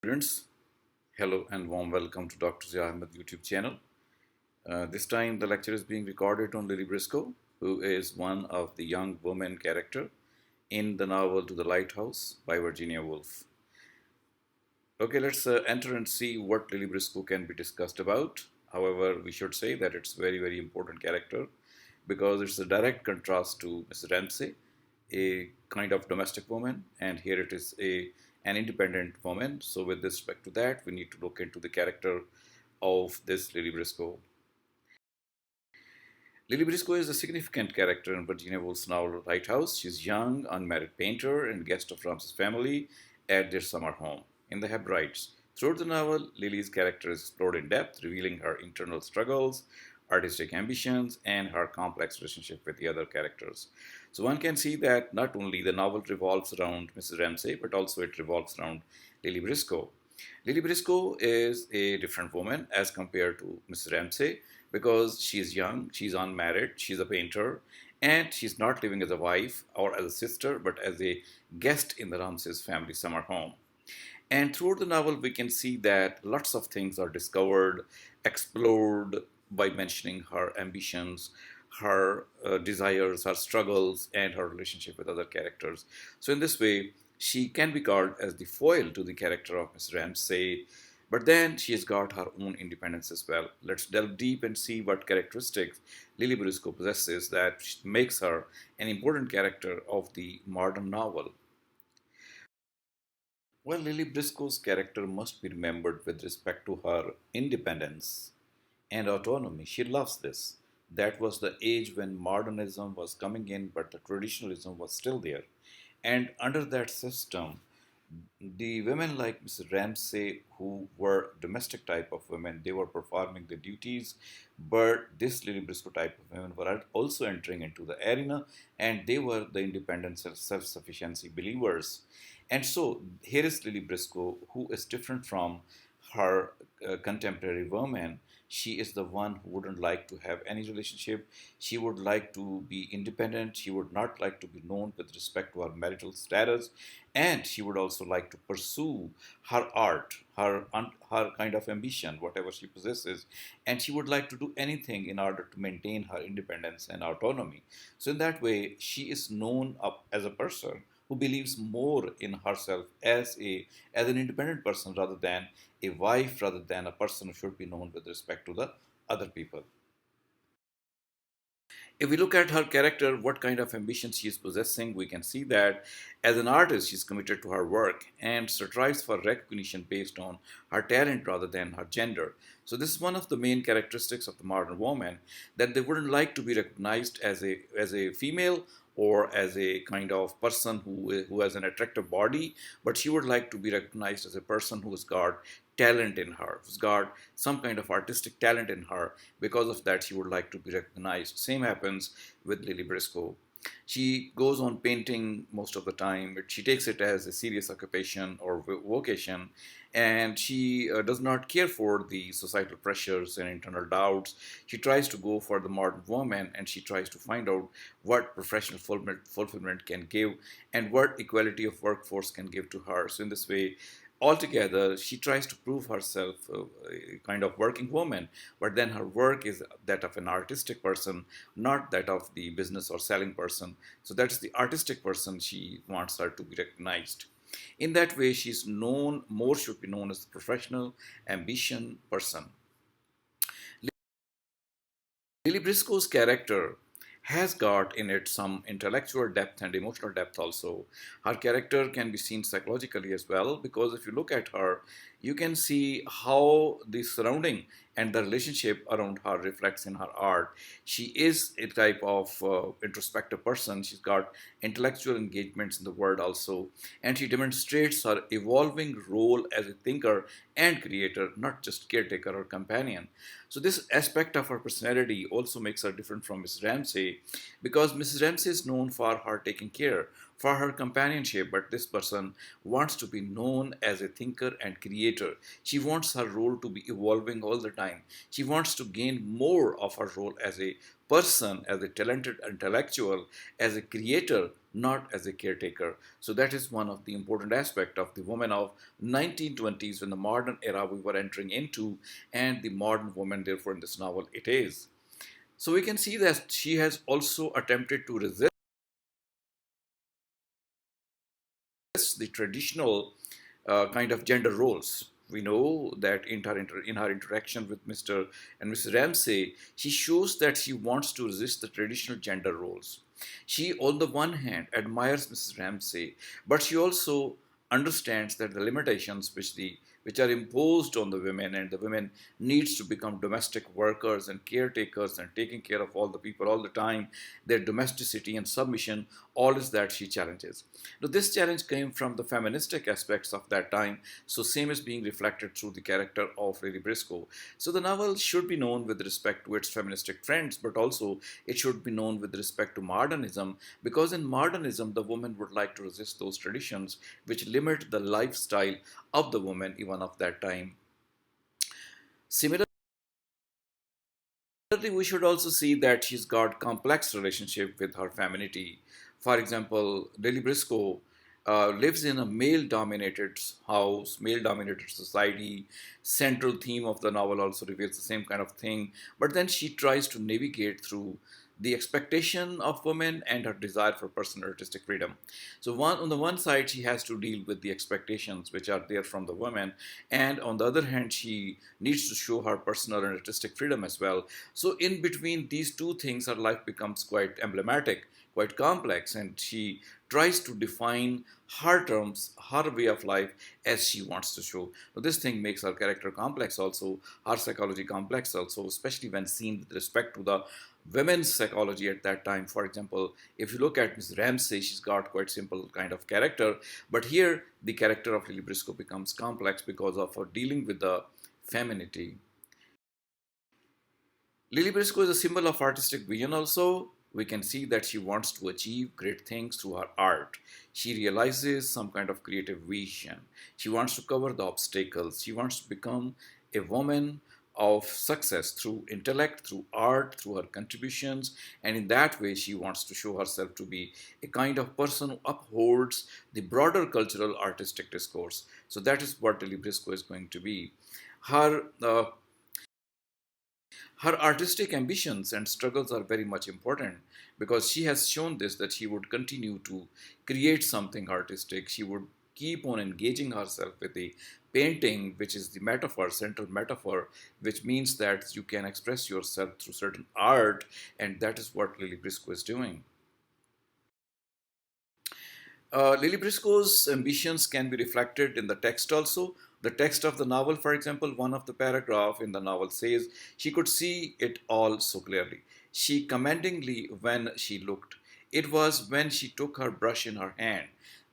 Students, hello and warm welcome to Dr. Zia Ahmed YouTube channel. This time the lecture is being recorded on Lily Briscoe, who is one of the young woman character in the novel To the Lighthouse by Virginia Woolf. Okay, let's enter and see what Lily Briscoe can be discussed about. However, we should say that it's very important character because it's a direct contrast to Mrs Ramse, a kind of domestic woman, and here it is an independent woman. So with respect to that, we need to look into the character of this Lily Briscoe. Lily Briscoe is a significant character in Virginia Woolf's novel Lighthouse. She's young, unmarried painter and guest of Ramse's family at their summer home in the Hebrides. Throughout the novel, Lily's character is explored in depth, revealing her internal struggles, artistic ambitions, and her complex relationship with the other characters. So one can see that not only the novel revolves around Mrs. Ramse, but also it revolves around Lily Briscoe. Lily Briscoe is a different woman as compared to Mrs. Ramsay because she's young, she's unmarried, she's a painter, and she's not living as a wife or as a sister, but as a guest in the Ramses family summer home. And throughout the novel, we can see that lots of things are discovered, explored by mentioning her ambitions, her desires, her struggles, and her relationship with other characters. So, in this way, she can be called as the foil to the character of Miss Ramsay, but then she has got her own independence as well. Let's delve deep and see what characteristics Lily Briscoe possesses that makes her an important character of the modern novel. Well, Lily Briscoe's character must be remembered with respect to her independence and autonomy. She loves this. That was the age when modernism was coming in, but the traditionalism was still there. And under that system, the women like Mrs. Ramsay, who were domestic type of women, they were performing the duties, but this Lily Briscoe type of women were also entering into the arena, and they were the independent self-sufficiency believers. And so here is Lily Briscoe, who is different from her contemporary women. She is the one who wouldn't like to have any relationship. She would like to be independent. She would not like to be known with respect to her marital status, and she would also like to pursue her art, her kind of ambition, whatever she possesses, and she would like to do anything in order to maintain her independence and autonomy. So in that way, she is known up as a person who believes more in herself as an independent person rather than a wife, rather than a person who should be known with respect to the other people. If we look at her character, what kind of ambition she is possessing, we can see that as an artist, she's committed to her work and strives for recognition based on her talent rather than her gender. So this is one of the main characteristics of the modern woman, that they wouldn't like to be recognized as a female or as a kind of person who has an attractive body, but she would like to be recognized as a person who has got talent in her, who's got some kind of artistic talent in her. Because of that, she would like to be recognized. Same happens with Lily Briscoe. She goes on painting most of the time, but she takes it as a serious occupation or vocation, and she does not care for the societal pressures and internal doubts. She tries to go for the modern woman, and she tries to find out what professional fulfillment can give and what equality of workforce can give to her. So in this way, altogether she tries to prove herself a kind of working woman, but then her work is that of an artistic person, not that of the business or selling person. So that's the artistic person she wants her to be recognized. In that way, she's known more, should be known as the professional ambition person. Lily Briscoe's character has got in it some intellectual depth and emotional depth also. Her character can be seen psychologically as well, because if you look at her, you can see how the surrounding and the relationship around her reflects in her art. She is a type of introspective person. She's got intellectual engagements in the world also, and she demonstrates her evolving role as a thinker and creator, not just caretaker or companion. So this aspect of her personality also makes her different from Mrs. Ramsay, because Mrs. Ramsay is known for her taking care for her companionship, but this person wants to be known as a thinker and creator. She wants her role to be evolving all the time. She wants to gain more of her role as a person, as a talented intellectual, as a creator, not as a caretaker. So that is one of the important aspect of the woman of 1920s, when the modern era we were entering into, and the modern woman, therefore, in this novel it is. So we can see that she has also attempted to resist the traditional kind of gender roles. We know that in her interaction with Mr. and Mrs. Ramsey, she shows that she wants to resist the traditional gender roles. She, on the one hand, admires Mrs. Ramsey, but she also understands that the limitations which are imposed on the women, and the women needs to become domestic workers and caretakers and taking care of all the people all the time, their domesticity and submission, all is that she challenges. Now, this challenge came from the feministic aspects of that time, so same is being reflected through the character of Lily Briscoe. So the novel should be known with respect to its feministic trends, but also it should be known with respect to modernism, because in modernism, the woman would like to resist those traditions which limit the lifestyle of the woman even of that time. Similarly, we should also see that she's got complex relationship with her femininity. For example, Lily Briscoe lives in a male-dominated house, male-dominated society. Central theme of the novel also reveals the same kind of thing. But then she tries to navigate through the expectation of women and her desire for personal artistic freedom. So on the one side, she has to deal with the expectations which are there from the women, and on the other hand, she needs to show her personal and artistic freedom as well. So in between these two things, her life becomes quite emblematic, quite complex, and she tries to define her terms, her way of life as she wants to show. So this thing makes her character complex also, her psychology complex also, especially when seen with respect to the women's psychology at that time. For example, if you look at Miss Ramsey, she's got quite simple kind of character, but here the character of Lily Briscoe becomes complex because of her dealing with the femininity. Lily Briscoe is a symbol of artistic vision also. We can see that she wants to achieve great things through her art. She realizes some kind of creative vision. She wants to cover the obstacles. She wants to become a woman of success through intellect, through art, through her contributions, and in that way she wants to show herself to be a kind of person who upholds the broader cultural artistic discourse. So that is what Lily Briscoe is going to be. Her her artistic ambitions and struggles are very much important, because she has shown this, that she would continue to create something artistic. She would keep on engaging herself with the painting, which is the metaphor, central metaphor, which means that you can express yourself through certain art, and that is what Lily Briscoe is doing. Lily Briscoe's ambitions can be reflected in the text also. The text of the novel, for example, one of the paragraph in the novel says, she could see it all so clearly. She commendingly when she looked. It was when she took her brush in her hand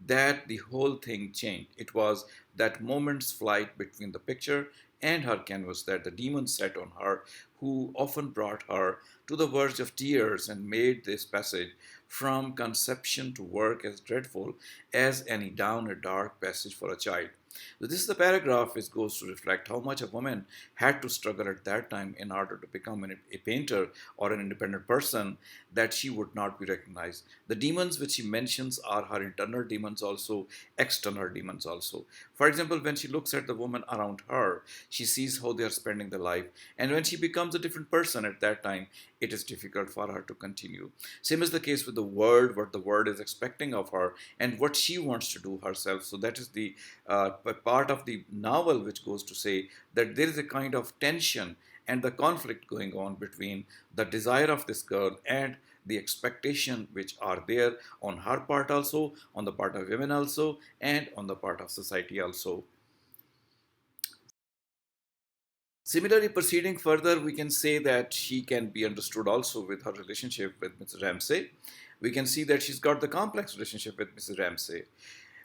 that the whole thing changed. It was that moment's flight between the picture and her canvas that the demon set on her, who often brought her to the verge of tears and made this passage from conception to work as dreadful as any down a dark passage for a child. So this is the paragraph which goes to reflect how much a woman had to struggle at that time in order to become a painter or an independent person, that she would not be recognized. The demons which she mentions are her internal demons also, external demons also. For example, when she looks at the women around her, she sees how they are spending their life. And when she becomes a different person at that time, it is difficult for her to continue. Same is the case with the world, what the world is expecting of her and what she wants to do herself. So that is the part of the novel which goes to say that there is a kind of tension and the conflict going on between the desire of this girl and the expectation which are there on her part also, on the part of women also, and on the part of society also. Similarly, proceeding further, we can say that she can be understood also with her relationship with Mrs. Ramsey. We can see that she's got the complex relationship with Mrs. Ramsey,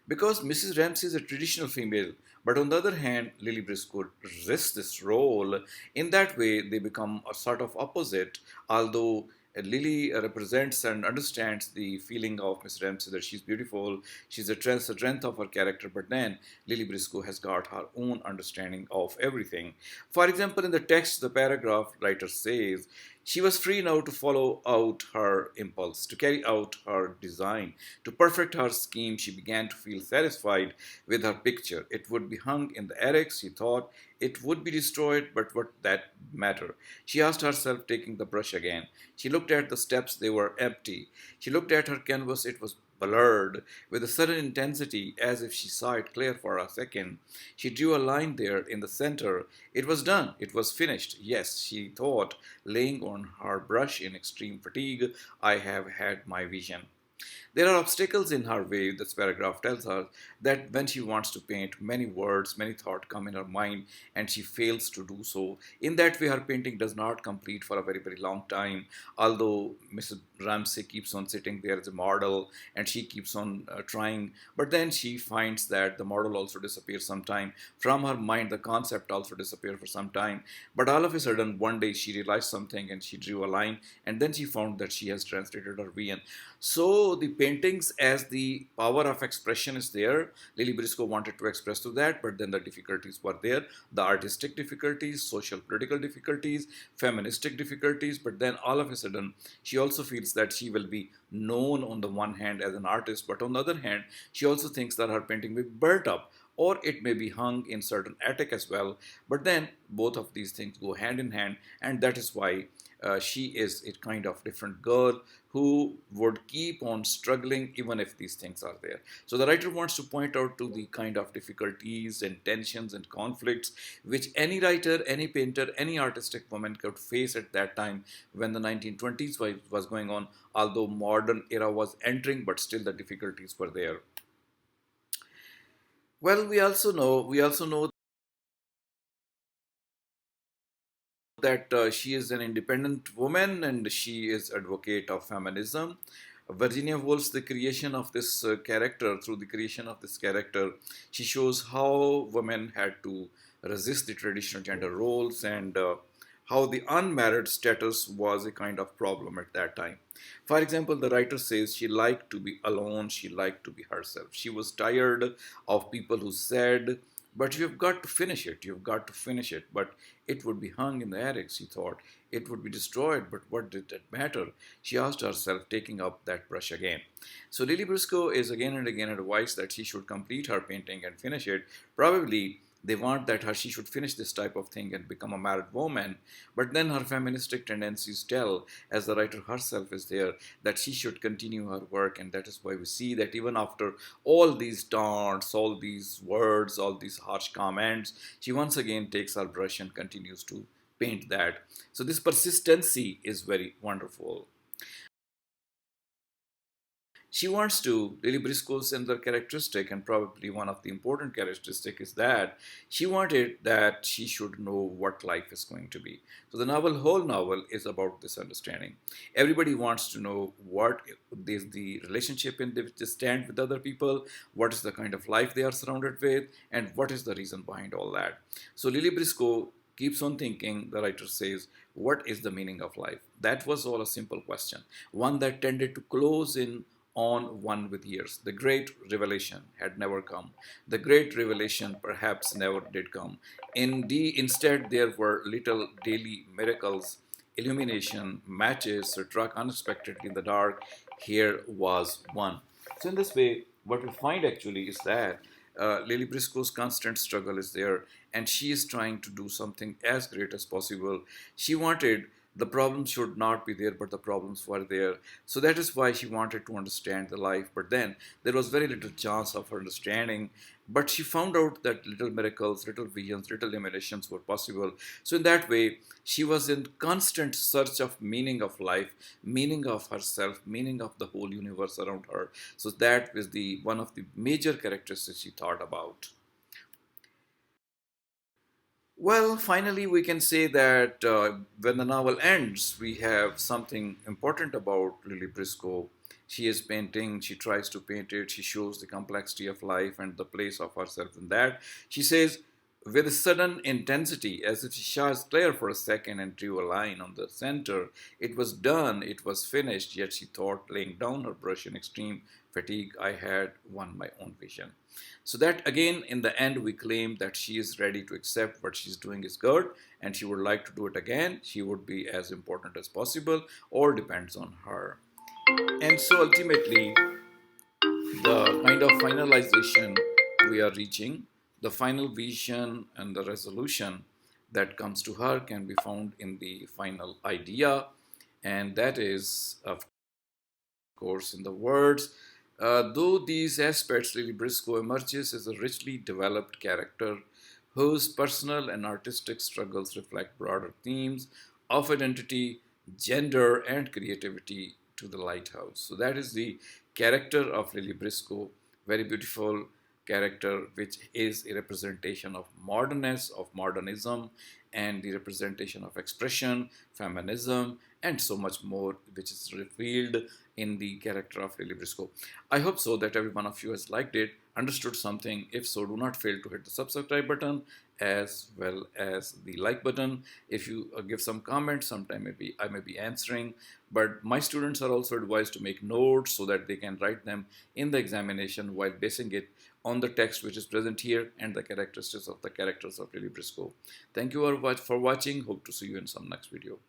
because Mrs. Ramsey is a traditional female, but on the other hand, Lily Briscoe resists this role. In that way, they become a sort of opposite, although Lily represents and understands the feeling of Miss Ramsey that she's beautiful, she's the strength of her character, but then Lily Briscoe has got her own understanding of everything. For example, in the text, the paragraph writer says, she was free now to follow out her impulse, to carry out her design, to perfect her scheme. She began to feel satisfied with her picture. It would be hung in the attic, she thought. It would be destroyed, but what that matter? She asked herself, taking the brush again. She looked at the steps, they were empty. She looked at her canvas, it was blurred with a sudden intensity, as if she saw it clear for a second. She drew a line there in the center. It was done, it was finished. Yes, she thought, laying on her brush in extreme fatigue, I have had my vision. There are obstacles in her way, this paragraph tells her, that when she wants to paint, many words, many thoughts come in her mind and she fails to do so. In that way, her painting does not complete for a very, very long time. Although Mrs. Ramsey keeps on sitting there as a model and she keeps on trying, but then she finds that the model also disappears sometime. From her mind, the concept also disappears for some time. But all of a sudden, one day she realized something and she drew a line, and then she found that she has translated her vision. So the paintings as the power of expression is there. Lily Briscoe wanted to express to that, but then the difficulties were there. The artistic difficulties, social political difficulties, feministic difficulties, but then all of a sudden she also feels that she will be known on the one hand as an artist, but on the other hand, she also thinks that her painting will be burnt up or it may be hung in certain attic as well. But then both of these things go hand in hand, and that is why she is a kind of different girl who would keep on struggling even if these things are there. So the writer wants to point out to the kind of difficulties and tensions and conflicts which any writer, any painter, any artistic woman could face at that time when the 1920s was going on, although modern era was entering, but still the difficulties were there. Well, we also know that she is an independent woman and she is advocate of feminism. Virginia Woolf's the creation of this character, through the creation of this character, she shows how women had to resist the traditional gender roles and how the unmarried status was a kind of problem at that time. For example, the writer says she liked to be alone, she liked to be herself. She was tired of people who said, but you've got to finish it, you've got to finish it. But it would be hung in the attic, she thought. It would be destroyed, but what did that matter? She asked herself, taking up that brush again. So Lily Briscoe is again and again advised that she should complete her painting and finish it. Probably they want that she should finish this type of thing and become a married woman. But then her feministic tendencies tell, as the writer herself is there, that she should continue her work. And that is why we see that even after all these taunts, all these words, all these harsh comments, she once again takes her brush and continues to paint that. So this persistency is very wonderful. She wants to, Lily Briscoe's another characteristic, and probably one of the important characteristic, is that she wanted that she should know what life is going to be. So the whole novel is about this understanding. Everybody wants to know what is the relationship in which they stand with other people, what is the kind of life they are surrounded with, and what is the reason behind all that. So Lily Briscoe keeps on thinking, the writer says, what is the meaning of life? That was all a simple question, one that tended to close in on one with years. The great revelation had never come. The great revelation perhaps never did come. Instead, there were little daily miracles, illumination, matches struck unexpectedly in the dark. Here was one. So, in this way, what we find actually is that Lily Briscoe's constant struggle is there, and she is trying to do something as great as possible. She wanted the problems should not be there, but the problems were there. So that is why she wanted to understand the life. But then there was very little chance of her understanding. But she found out that little miracles, little visions, little emanations were possible. So in that way, she was in constant search of meaning of life, meaning of herself, meaning of the whole universe around her. So that was the one of the major characteristics she thought about. Well, finally, we can say that when the novel ends, we have something important about Lily Briscoe. She is painting, she tries to paint it, she shows the complexity of life and the place of herself in that. She says, with sudden intensity, as if she shot clear for a second and drew a line on the center. It was done, it was finished, yet she thought, laying down her brush in extreme fatigue, I had won my own vision. So that again, in the end, we claim that she is ready to accept what she's doing is good and she would like to do it again. She would be as important as possible, all depends on her. And so ultimately, the kind of finalization we are reaching, the final vision and the resolution that comes to her can be found in the final idea, and that is, of course, in the words. Though these aspects, Lily Briscoe emerges as a richly developed character whose personal and artistic struggles reflect broader themes of identity, gender, and creativity to the lighthouse. So that is the character of Lily Briscoe, very beautiful character, which is a representation of modernness, of modernism, and the representation of expression, feminism, and so much more, which is revealed in the character of Lily Briscoe. I hope so that every one of you has liked it, understood something. If so, do not fail to hit the subscribe button as well as the like button. If you give some comments, sometime maybe I may be answering, but my students are also advised to make notes so that they can write them in the examination while basing it on the text which is present here and the characteristics of the characters of Lily Briscoe. Thank you for watching. Hope to see you in some next video.